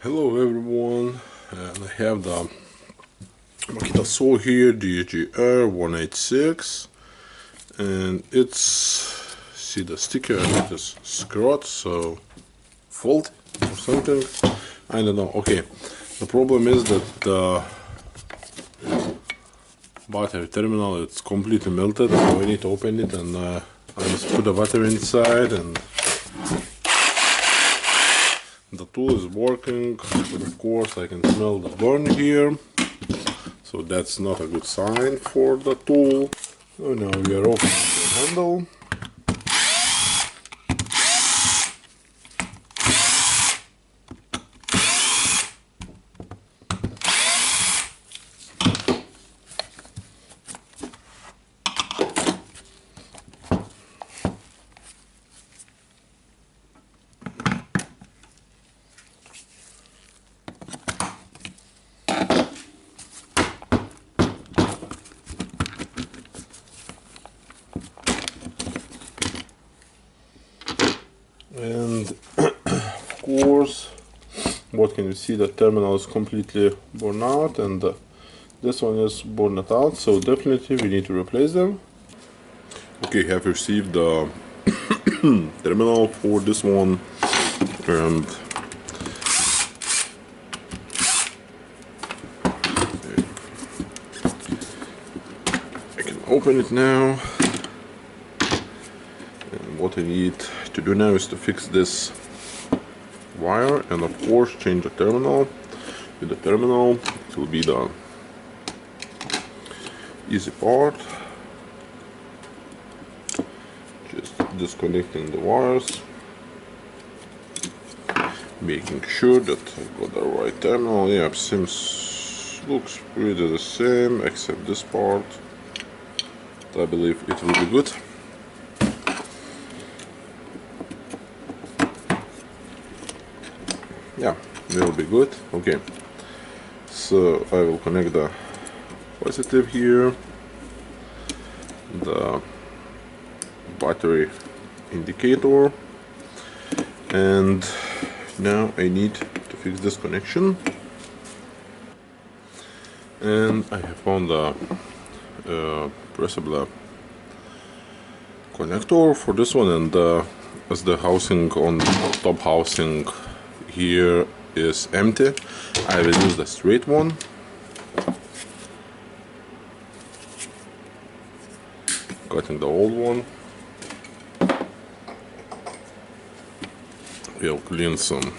Hello everyone, and I have the Makita saw here, DJR186, and it's, see the sticker, it is screwed, so fault or something, I don't know. Okay, the problem is that the battery terminal, it's completely melted, so I need to open it, and I just put the battery inside, and the tool is working, but of course I can smell the burn here, so that's not a good sign for the tool. So now we are opening the handle. And of course, what can you see, the terminal is completely worn out, and this one is burned out, so definitely we need to replace them. Okay, have received the terminal for this one, and I can open it now. And what I need to do now is to fix this wire, and of course change the terminal. With the terminal, it will be the easy part. Just disconnecting the wires, making sure that I've got the right terminal. Yeah, seems looks pretty the same except this part. I believe it will be good. Yeah, will be good. Okay, so I will connect the positive here, the battery indicator, and now I need to fix this connection. And I have found the pressable connector for this one, and as the housing on the top housing here is empty, I will use the straight one. Cutting the old one. We'll clean some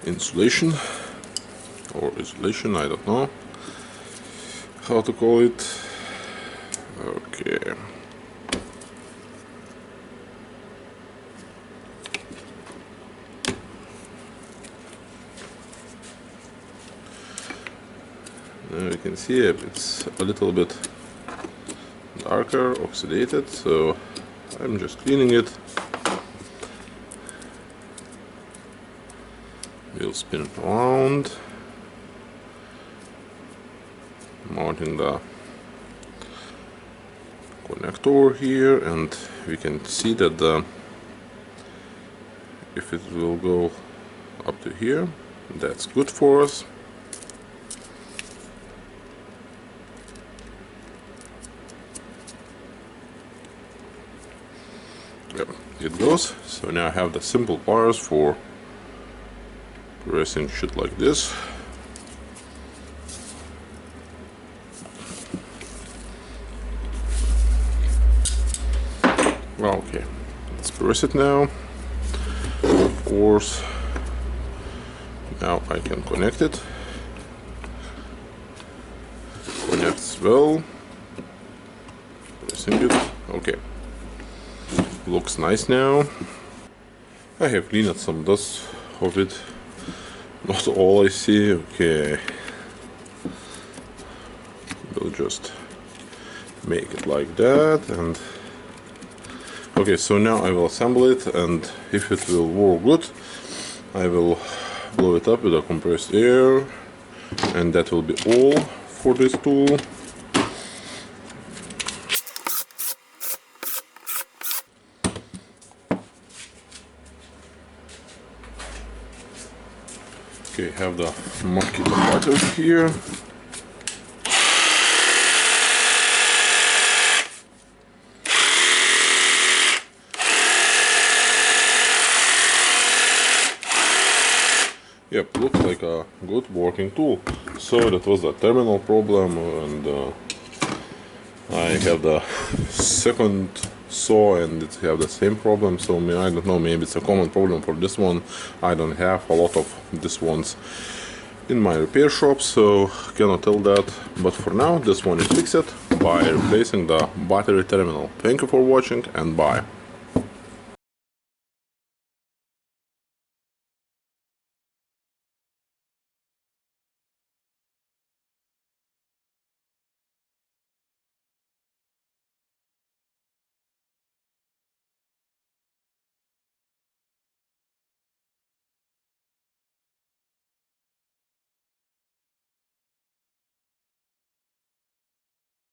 insulation or isolation, I don't know how to call it. Okay. Now you can see it's a little bit darker, oxidated, so I'm just cleaning it. We'll spin it around, mounting the connector here, and we can see that if it will go up to here, that's good for us. Yep, it goes. So now I have the simple wires for pressing shit like this. Well, okay, let's press it now. Of course, now I can connect it. Connects well. Pressing it. Okay. Looks nice now. I have cleaned some dust of it. Not all I see. Okay. We'll just make it like that, and okay, so now I will assemble it, and if it will work good, I will blow it up with a compressed air, and that will be all for this tool. Okay, have the Makita battery here. Yep, looks like a good working tool. So that was the terminal problem, and I have the second saw and it have the same problem. So I don't know, maybe it's a common problem for this one. I don't have a lot of these ones in my repair shop, so cannot tell that. But for now, this one is fixed by replacing the battery terminal. Thank you for watching and bye.